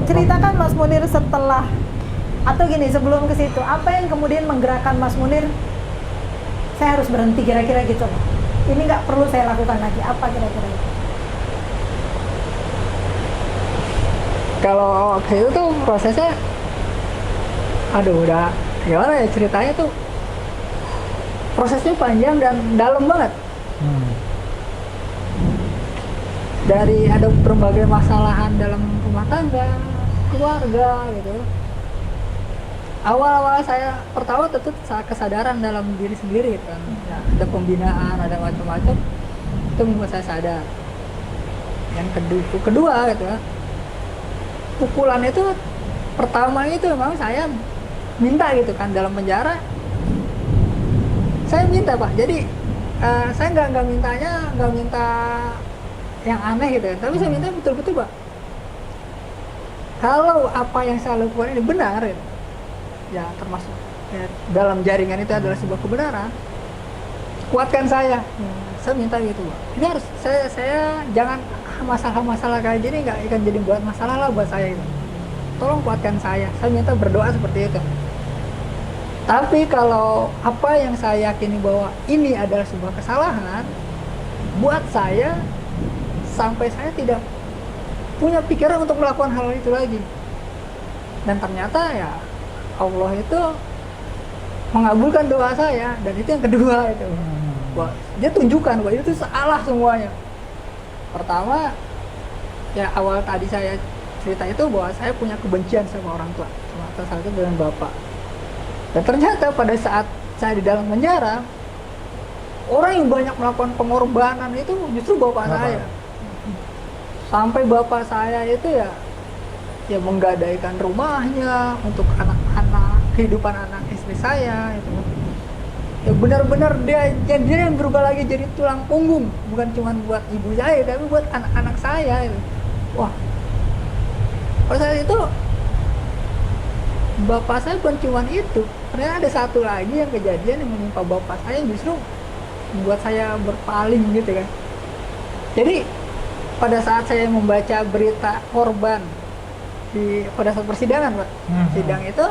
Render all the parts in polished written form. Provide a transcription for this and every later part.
ceritakan Mas Munir setelah, atau gini, sebelum ke situ, apa yang kemudian menggerakkan Mas Munir, saya harus berhenti kira-kira gitu loh. Ini nggak perlu saya lakukan lagi, apa kira-kira itu? Kalau waktu itu tuh prosesnya, aduh udah gimana ya ceritanya tuh, prosesnya panjang dan dalam banget. Dari ada berbagai masalahan dalam rumah tangga, keluarga gitu. Awal-awal saya pertama tentu kesadaran dalam diri sendiri kan. Ya, ada pembinaan, ada macam-macam. Itu membuat saya sadar. Yang kedua gitu ya. Pukulan itu pertama itu memang saya minta gitu kan dalam penjara. Saya minta Pak. Jadi saya nggak minta yang aneh gitu ya. Tapi saya minta betul-betul Pak. Kalau apa yang saya lakukan ini benar ya termasuk ya, dalam jaringan itu adalah sebuah kebenaran, kuatkan saya. Saya minta gitu Pak. Ini harus saya jangan masalah-masalah kayak gini nggak akan jadi buat masalah lah buat saya itu. Tolong kuatkan saya minta berdoa seperti itu. Tapi kalau apa yang saya yakini bahwa ini adalah sebuah kesalahan buat saya, sampai saya tidak punya pikiran untuk melakukan hal itu lagi. Dan ternyata ya Allah itu mengabulkan doa saya. Dan itu yang kedua itu. Bahwa dia tunjukkan bahwa itu salah semuanya. Pertama, ya awal tadi saya cerita itu bahwa saya punya kebencian sama orang tua, salah satu dengan bapak. Dan ternyata pada saat saya di dalam penjara, orang yang banyak melakukan pengorbanan itu justru bapak saya. Sampai bapak saya itu ya menggadaikan rumahnya untuk anak-anak, kehidupan anak istri saya itu. Ya benar-benar dia yang berubah lagi jadi tulang punggung, bukan cuma buat ibu saya tapi buat anak-anak saya itu. Wah, pada saat itu bapak saya bukan cuma itu, ternyata ada satu lagi yang kejadian yang menimpa bapak saya justru membuat saya berpaling gitu kan. Jadi pada saat saya membaca berita korban pada saat persidangan Pak, sidang itu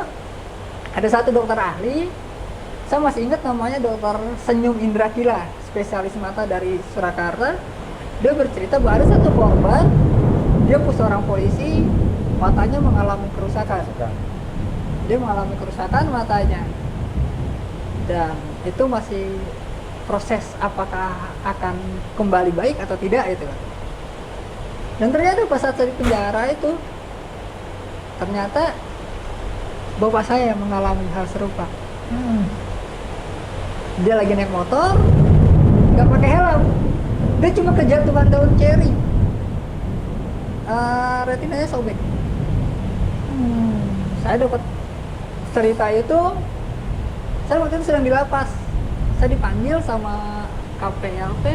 ada satu dokter ahli, saya masih ingat namanya Dokter Senyum Indrakila, spesialis mata dari Surakarta. Dia bercerita bahwa ada satu korban, dia seorang polisi, matanya mengalami kerusakan. Dia mengalami kerusakan matanya, dan itu masih proses apakah akan kembali baik atau tidak itu. Dan ternyata pas saat di penjara itu, ternyata bapak saya yang mengalami hal serupa. Dia lagi naik motor, nggak pakai helm, dia cuma kejatuhan daun ceri, retinanya sobek. Saya dapat cerita itu, saya waktu itu sedang di lapas. Saya dipanggil sama KPLP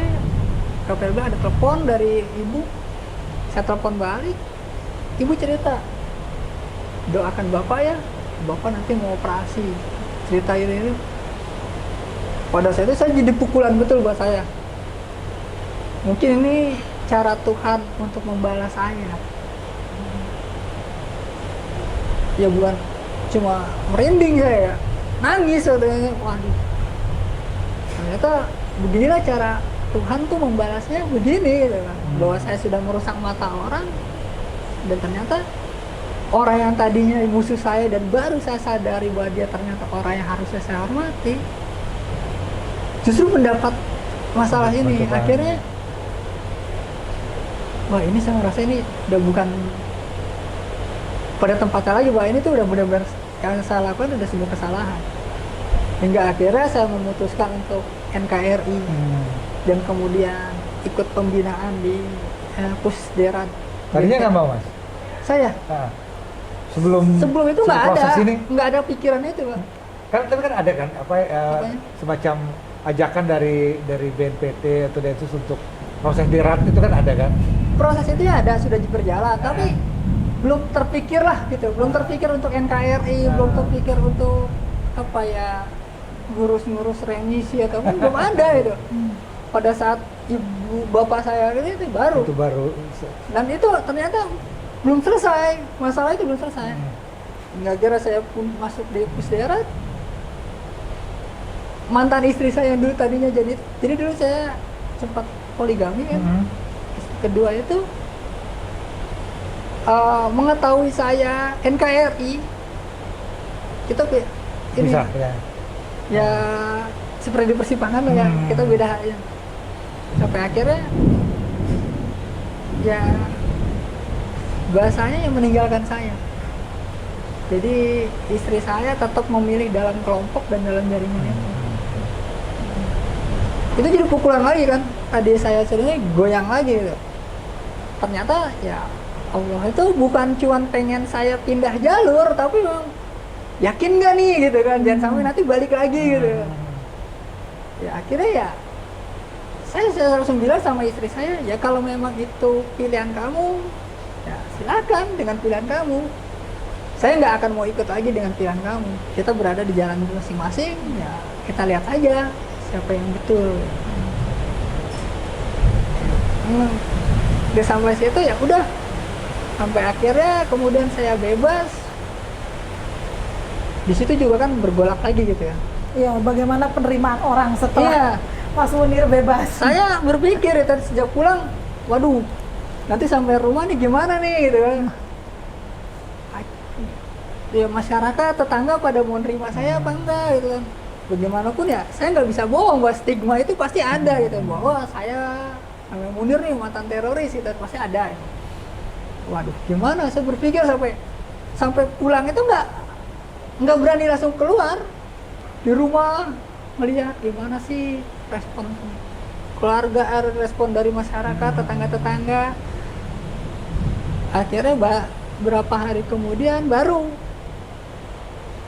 ada telepon dari ibu. Saya telepon balik, ibu cerita, doakan bapak ya, bapak nanti mau operasi. Cerita ini. Pada saat itu saya jadi pukulan betul buat saya. Mungkin ini cara Tuhan untuk membalas saya. Ya bukan cuma merinding saya, nangis katanya. Waduh, ternyata beginilah cara Tuhan tuh membalasnya begini gitu kan. Bahwa saya sudah merusak mata orang, dan ternyata orang yang tadinya musuh saya dan baru saya sadari bahwa dia ternyata orang yang harusnya saya hormati, justru mendapat masalah ini. Akhirnya wah, ini saya merasa ini udah bukan pada tempatnya lagi, bahwa ini tuh udah benar-benar yang saya lakukan udah sebuah kesalahan. Hingga akhirnya saya memutuskan untuk NKRI dan kemudian ikut pembinaan di Pusderat. Tadinya nggak mau Mas? Saya sebelum itu nggak ada pikiran itu Pak. Tapi kan ada kan semacam ajakan dari BNPT atau Densus untuk proses dirat itu kan ada kan? Proses itu ya ada, sudah berjalan, tapi belum terpikir lah gitu, belum terpikir untuk NKRI, belum terpikir untuk apa ya, ngurus remisi atau belum ada itu. Pada saat ibu bapak saya itu baru. Itu baru. Dan itu ternyata belum selesai, masalah itu belum selesai. Nggak kira saya pun masuk di Pusdarat, mantan istri saya yang dulu tadinya jadi dulu saya sempat poligami kan. Istri kedua itu mengetahui saya NKRI, kita ini Bisa, ya seperti di persimpangan lah ya, kita beda ya. Sampai akhirnya ya bahasanya yang meninggalkan saya. Jadi istri saya tetap memilih dalam kelompok dan dalam jaringan itu. Itu jadi pukulan lagi kan. Adik saya sebenarnya goyang lagi gitu. Ternyata ya Allah itu bukan cuma pengen saya pindah jalur, tapi memang yakin nggak nih gitu kan, jangan sampai nanti balik lagi gitu. Ya akhirnya ya saya harus bilang sama istri saya, ya kalau memang itu pilihan kamu, ya silakan dengan pilihan kamu. Saya nggak akan mau ikut lagi dengan pilihan kamu. Kita berada di jalan masing-masing, ya kita lihat aja siapa yang betul. Udah sampai situ ya udah. Sampai akhirnya kemudian saya bebas. Di situ juga kan bergolak lagi gitu ya. Iya, bagaimana penerimaan orang setelah Mas Munir bebas? Saya berpikir ya tadi sejak pulang, waduh, nanti sampai rumah nih gimana nih gitu kan. Ya masyarakat, tetangga pada mau nerima saya apa enggak gitu kan. Bagaimanapun ya, saya nggak bisa bohong bahwa stigma itu pasti ada gitu. Bahwa saya sama Munir nih mantan teroris itu pasti ada. Waduh, gimana? Saya berpikir sampai pulang itu nggak berani langsung keluar. Di rumah melihat gimana sih respon keluarga, respon dari masyarakat, tetangga-tetangga. Akhirnya berapa hari kemudian baru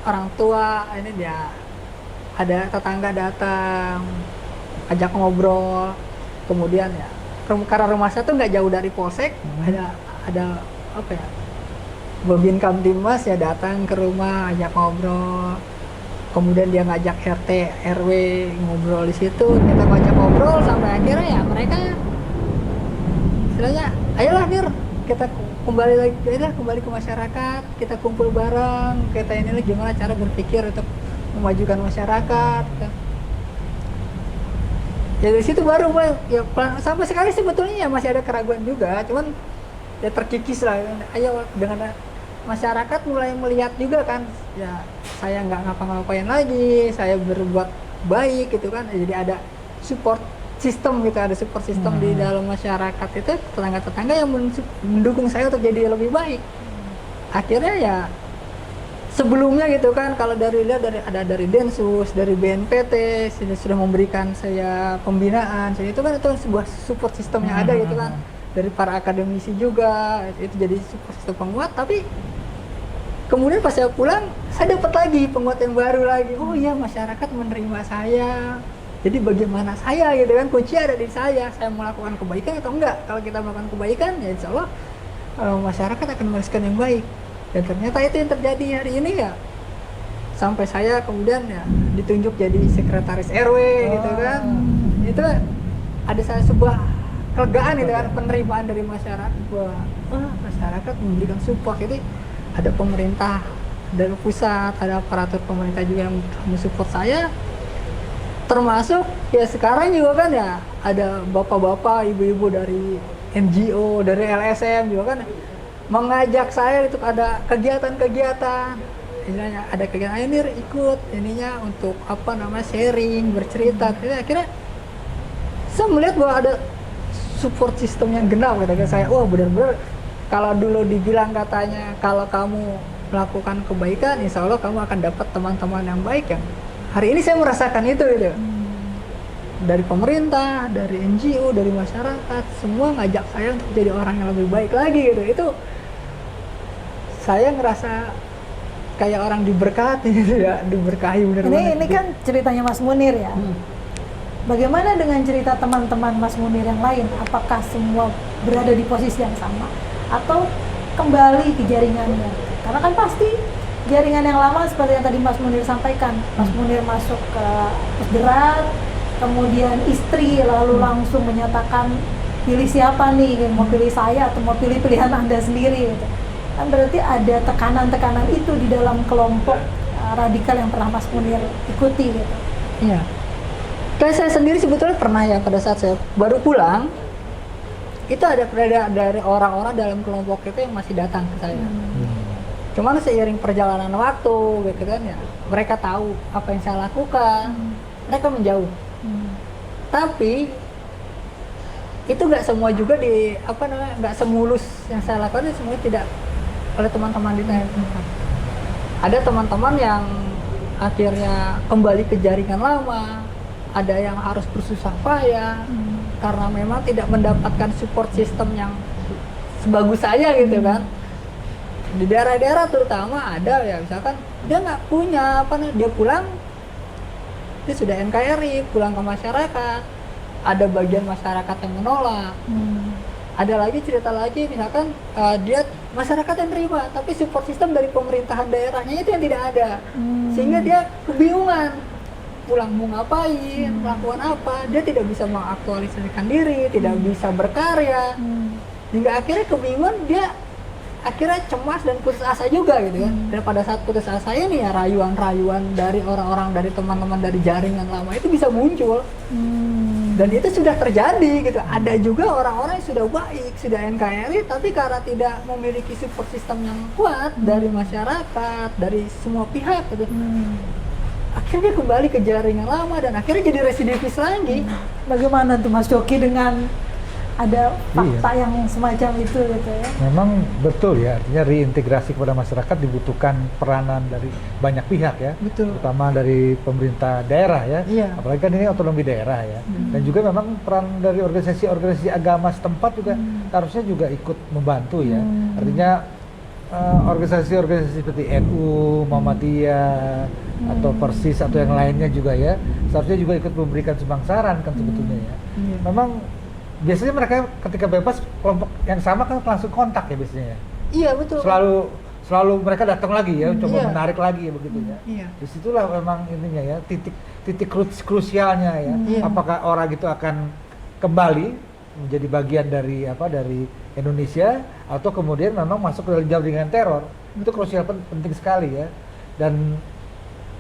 orang tua ini dia ada tetangga datang ajak ngobrol, kemudian ya karena rumah saya tuh nggak jauh dari polsek, ada apa ya, Babin Kamtimas ya datang ke rumah ajak ngobrol, kemudian dia ngajak RT RW ngobrol di situ, kita ngajak ngobrol sampai akhirnya ya mereka istilahnya ayolah Nir kita kembali ke masyarakat, kita kumpul bareng, kita ini gimana cara berpikir untuk memajukan masyarakat. Ya dari situ baru ya sampai sekarang sebetulnya ya masih ada keraguan juga, cuman ya terkikis lah. Ayo dengan masyarakat mulai melihat juga kan, ya saya nggak ngapa-ngapain lagi, saya berbuat baik gitu kan, jadi ada support sistem gitu, ada support sistem di dalam masyarakat itu, tetangga-tetangga yang mendukung saya untuk jadi lebih baik. Akhirnya ya sebelumnya gitu kan, kalau dari Densus, dari BNPT sudah memberikan saya pembinaan, jadi itu kan sebuah support sistem yang ada gitu kan, dari para akademisi juga, itu jadi support sistem penguat. Tapi kemudian pas saya pulang, saya dapat lagi penguat yang baru lagi. Oh iya, masyarakat menerima saya. Jadi bagaimana saya gitu kan, kunci ada di saya melakukan kebaikan atau enggak. Kalau kita melakukan kebaikan, ya insya Allah masyarakat akan merespon yang baik. Dan ternyata itu yang terjadi hari ini ya. Sampai saya kemudian ya ditunjuk jadi sekretaris RW gitu kan. Itu ada sebuah kelegaan gitu kan, penerimaan dari masyarakat bahwa masyarakat memberikan support. Jadi ada pemerintah dari pusat, ada aparatur pemerintah juga yang mensupport saya. Termasuk ya sekarang juga kan ya ada bapak-bapak, ibu-ibu dari NGO, dari LSM juga kan mengajak saya untuk ada kegiatan-kegiatan. Istilahnya ada kegiatan, ayo Nir ikut ininya untuk apa namanya sharing, bercerita. Jadi akhirnya saya melihat bahwa ada support system yang genap gitu kan. Saya wah benar-benar kalau dulu dibilang katanya kalau kamu melakukan kebaikan, insya Allah kamu akan dapat teman-teman yang baik yang hari ini saya merasakan itu gitu. Dari pemerintah, dari NGO, dari masyarakat, semua ngajak saya untuk jadi orang yang lebih baik lagi gitu. Itu saya ngerasa kayak orang diberkati gitu ya, diberkahi benar-benar. Ini kan ceritanya Mas Munir ya. Bagaimana dengan cerita teman-teman Mas Munir yang lain? Apakah semua berada di posisi yang sama atau kembali ke jaringannya? Karena kan pasti jaringan yang lama seperti yang tadi Mas Munir sampaikan. Mas Munir masuk ke Pusdarat, kemudian istri lalu langsung menyatakan pilih siapa nih, mau pilih saya atau mau pilih pilihan Anda sendiri gitu. Kan berarti ada tekanan-tekanan itu di dalam kelompok radikal yang pernah Mas Munir ikuti gitu. Iya. Kayak saya sendiri sebetulnya pernah ya, pada saat saya baru pulang, itu ada dari orang-orang dalam kelompok itu yang masih datang ke saya. Cuman seiring perjalanan waktu gitu kan ya, mereka tahu apa yang saya lakukan, mereka menjauh. Tapi itu nggak semua juga nggak semulus yang saya lakukan, itu semuanya tidak oleh teman-teman di TNI. Ada teman-teman yang akhirnya kembali ke jaringan lama, ada yang harus bersusah payah karena memang tidak mendapatkan support system yang sebagus saya gitu kan. Di daerah-daerah terutama ada ya, misalkan dia nggak punya dia pulang, dia sudah NKRI, pulang ke masyarakat, ada bagian masyarakat yang menolak. Ada lagi cerita lagi, misalkan dia masyarakat yang terima, tapi support system dari pemerintahan daerahnya itu yang tidak ada, sehingga dia kebingungan pulang mau ngapain, melakukan apa, dia tidak bisa mengaktualisasikan diri, tidak bisa berkarya, hingga akhirnya kebingungan, dia akhirnya cemas dan putus asa juga gitu kan. Dan pada saat putus asa ini ya, rayuan-rayuan dari orang-orang, dari teman-teman dari jaringan lama itu bisa muncul. Dan itu sudah terjadi gitu. Ada juga orang-orang yang sudah baik, sudah NKRI, tapi karena tidak memiliki support system yang kuat dari masyarakat, dari semua pihak gitu. Akhirnya kembali ke jaringan lama dan akhirnya jadi residivis lagi. Bagaimana tuh Mas Coki dengan ada fakta yang semacam itu gitu ya? Memang betul ya, artinya reintegrasi kepada masyarakat dibutuhkan peranan dari banyak pihak ya, terutama dari pemerintah daerah ya, apalagi kan ini otonomi daerah ya, dan juga memang peran dari organisasi-organisasi agama setempat juga harusnya juga ikut membantu ya, artinya organisasi-organisasi seperti NU, Muhammadiyah, atau Persis atau yang lainnya juga ya, seharusnya juga ikut memberikan sumangsaran kan sebetulnya ya. Memang biasanya mereka ketika bebas kelompok yang sama kan langsung kontak ya biasanya ya. Iya betul. Selalu mereka datang lagi ya, coba menarik lagi ya begitu ya. Disitulah memang ininya ya, titik krusialnya ya. Apakah orang itu akan kembali menjadi bagian dari dari Indonesia atau kemudian memang masuk ke dalam jaringan teror. Itu krusial penting sekali ya. Dan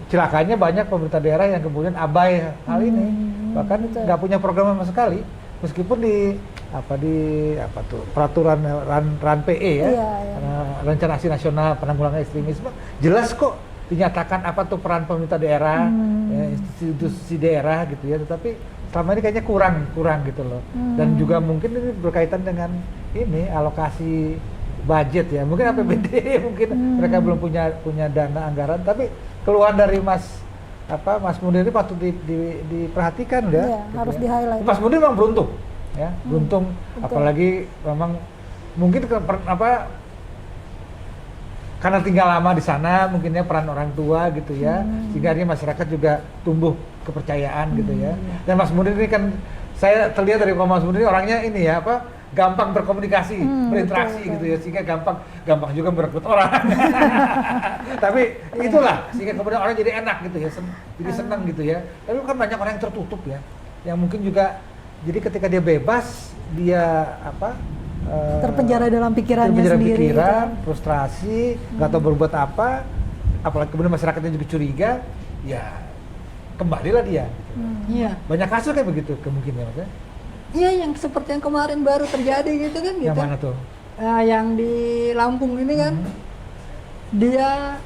celakanya banyak pemerintah daerah yang kemudian abai hal ini, bahkan nggak punya program sama sekali. Meskipun di peraturan RAN PE ya, Rencana Aksi Nasional Penanggulangan Ekstremisme, jelas kok dinyatakan apa tuh peran pemerintah daerah, institusi daerah gitu ya, tetapi selama ini kayaknya kurang gitu loh. Dan juga mungkin ini berkaitan dengan ini alokasi budget ya, mungkin APBD mungkin mereka belum punya dana anggaran, tapi keluhan dari Mas Munir ini patut diperhatikan ya, gitu harus ya. di-highlight. Mas Munir memang beruntung ya, beruntung apalagi memang mungkin karena tinggal lama di sana, mungkinnya peran orang tua gitu ya, sehingga akhirnya masyarakat juga tumbuh kepercayaan gitu ya. Dan Mas Munir ini kan saya terlihat dari Mas Munir ini orangnya ini ya gampang berkomunikasi, berinteraksi gitu ya, sehingga gampang juga merekrut orang. Tapi itulah sehingga kemudian orang jadi enak gitu ya, jadi senang gitu ya. Tapi kan banyak orang yang tertutup ya, yang mungkin juga jadi ketika dia bebas dia terpenjara dalam pikirannya sendiri, frustrasi, nggak tahu berbuat apa, apalagi kemudian masyarakatnya juga curiga, ya kembalilah dia. Iya. Banyak kasus kayak begitu kemungkinan Mas ya. Iya, yang seperti yang kemarin baru terjadi gitu kan gitu. Yang mana tuh? Yang di Lampung ini kan, dia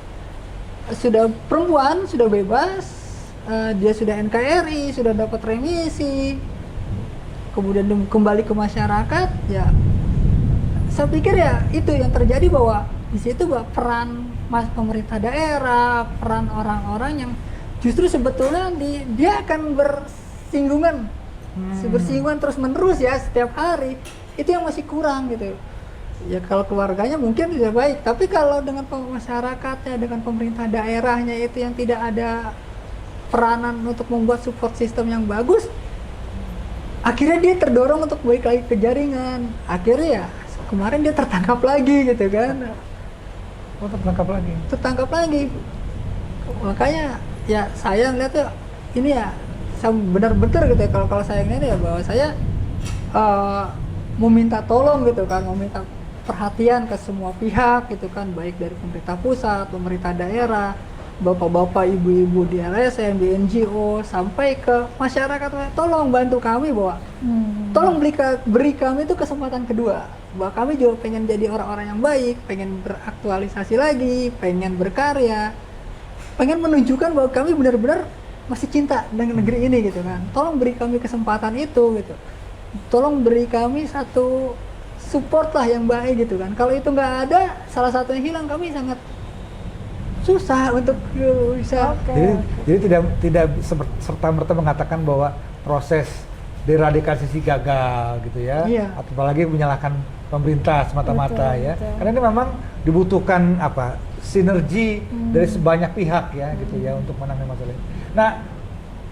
sudah perempuan, sudah bebas, dia sudah NKRI, sudah dapat remisi, kemudian kembali ke masyarakat, ya saya pikir ya itu yang terjadi, bahwa di situ peran pemerintah daerah, peran orang-orang yang justru sebetulnya dia akan bersinggungan terus menerus ya setiap hari, itu yang masih kurang gitu ya. Kalau keluarganya mungkin sudah baik, tapi kalau dengan masyarakatnya, dengan pemerintah daerahnya itu yang tidak ada peranan untuk membuat support system yang bagus, akhirnya dia terdorong untuk balik lagi ke jaringan. Akhirnya ya kemarin dia tertangkap lagi gitu kan. Tertangkap lagi. Makanya ya saya ngeliat tuh ini ya benar-benar gitu ya, kalau saya ngeliat ya bahwa saya meminta tolong gitu kan, meminta perhatian ke semua pihak gitu kan, baik dari pemerintah pusat, pemerintah daerah, bapak-bapak, ibu-ibu di LSM, di NGO, sampai ke masyarakat, tolong bantu kami bahwa tolong beri kami itu kesempatan kedua, bahwa kami juga pengen jadi orang-orang yang baik, pengen beraktualisasi lagi, pengen berkarya, pengen menunjukkan bahwa kami benar-benar masih cinta dengan negeri ini gitu kan. Tolong beri kami kesempatan itu gitu. Tolong beri kami satu support lah yang baik gitu kan. Kalau itu nggak ada, salah satunya hilang, kami sangat susah untuk bisa. Jadi tidak serta-merta mengatakan bahwa proses deradikalisasi gagal gitu ya. Iya. Atau apalagi menyalahkan pemerintah semata-mata ya. Betul. Karena ini memang dibutuhkan sinergi dari sebanyak pihak ya gitu ya untuk menangani masalah ini. Nah,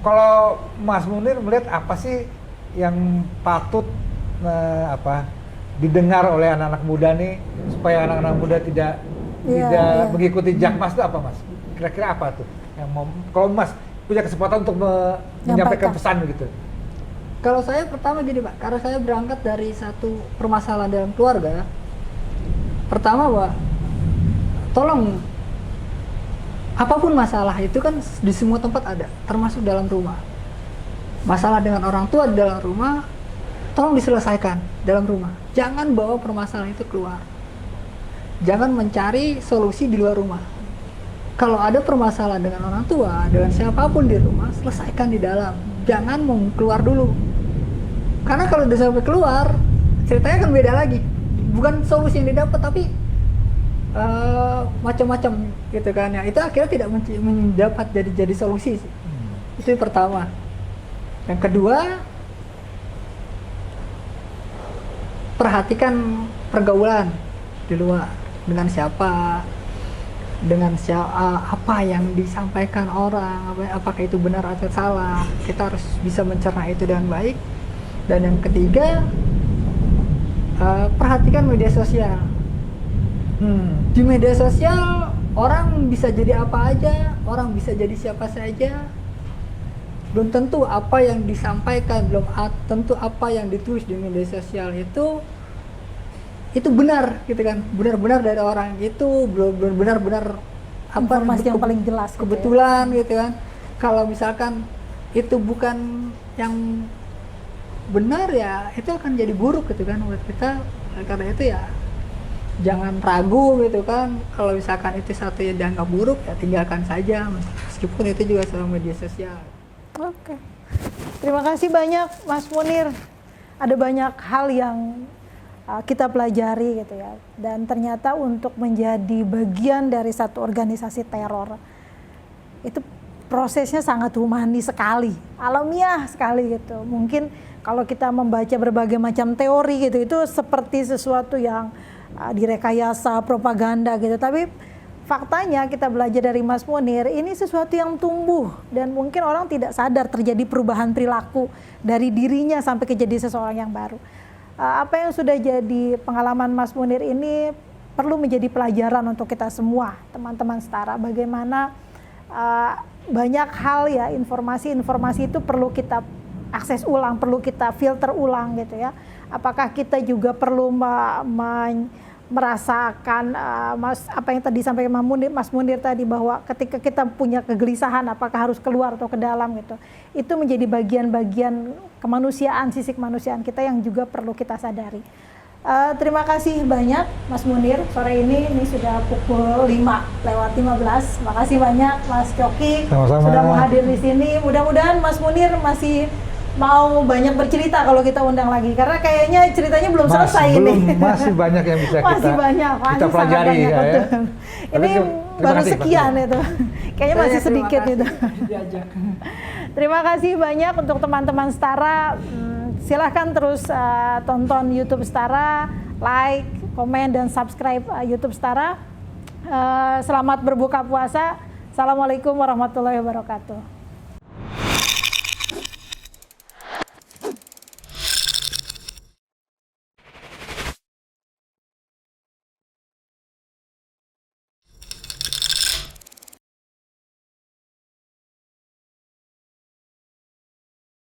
kalau Mas Munir melihat apa sih yang patut didengar oleh anak-anak muda nih supaya anak-anak muda tidak mengikuti Jakmas itu apa, Mas? Kira-kira apa tuh yang mau, kalau Mas punya kesempatan untuk menyampaikan pesan begitu? Kalau saya pertama gini Pak, karena saya berangkat dari satu permasalahan dalam keluarga. Pertama Pak, tolong apapun masalah itu kan di semua tempat ada, termasuk dalam rumah. Masalah dengan orang tua di dalam rumah, tolong diselesaikan dalam rumah. Jangan bawa permasalahan itu keluar. Jangan mencari solusi di luar rumah. Kalau ada permasalahan dengan orang tua, dengan siapapun di rumah, selesaikan di dalam. Jangan mau keluar dulu. Karena kalau udah sampai keluar, ceritanya kan beda lagi. Bukan solusi yang didapat, tapi macam-macam gitu kan ya. Itu akhirnya tidak mendapat jadi solusi sih. Itu yang pertama. Yang kedua, perhatikan pergaulan di luar. Dengan siapa, apa yang disampaikan orang, apakah itu benar atau salah. Kita harus bisa mencerna itu dengan baik. Dan yang ketiga, perhatikan media sosial. Di media sosial orang bisa jadi apa aja, orang bisa jadi siapa saja. Belum tentu apa yang disampaikan, belum tentu apa yang ditulis di media sosial itu benar gitu kan, benar-benar dari orang itu, belum benar-benar informasi yang paling jelas kebetulan gitu kan. Kalau misalkan itu bukan yang benar ya itu akan jadi buruk gitu kan buat kita. Karena itu ya jangan ragu gitu kan, kalau misalkan itu satu yang dianggap buruk ya tinggalkan saja, meskipun itu juga soal media sosial. Oke. Terima kasih banyak Mas Munir. Ada banyak hal yang kita pelajari gitu ya. Dan ternyata untuk menjadi bagian dari satu organisasi teror itu prosesnya sangat humani sekali, alamiah sekali gitu. Mungkin kalau kita membaca berbagai macam teori gitu, itu seperti sesuatu yang direkayasa, propaganda gitu. Tapi faktanya kita belajar dari Mas Munir, ini sesuatu yang tumbuh dan mungkin orang tidak sadar terjadi perubahan perilaku dari dirinya sampai ke jadi seseorang yang baru. Apa yang sudah jadi pengalaman Mas Munir ini perlu menjadi pelajaran untuk kita semua, teman-teman setara. Bagaimana banyak hal ya, informasi-informasi itu perlu kita akses ulang, perlu kita filter ulang gitu ya. Apakah kita juga perlu merasakan apa yang tadi disampaikan Mas Munir tadi, bahwa ketika kita punya kegelisahan apakah harus keluar atau ke dalam gitu. Itu menjadi bagian-bagian kemanusiaan, sisi kemanusiaan kita yang juga perlu kita sadari. Terima kasih banyak Mas Munir. Sore ini sudah pukul 5:15. Makasih banyak Mas Coki. Sama-sama. Sudah mau hadir di sini. Mudah-mudahan Mas Munir masih mau banyak bercerita kalau kita undang lagi, karena kayaknya ceritanya belum selesai ini. Masih banyak yang bisa kita pelajari banyak, ya. Ini baru sekian itu. Kayaknya masih sedikit itu. Terima kasih banyak untuk teman-teman Setara. Silahkan terus tonton YouTube Setara, like, komen, dan subscribe YouTube Setara. Selamat berbuka puasa. Assalamualaikum warahmatullahi wabarakatuh.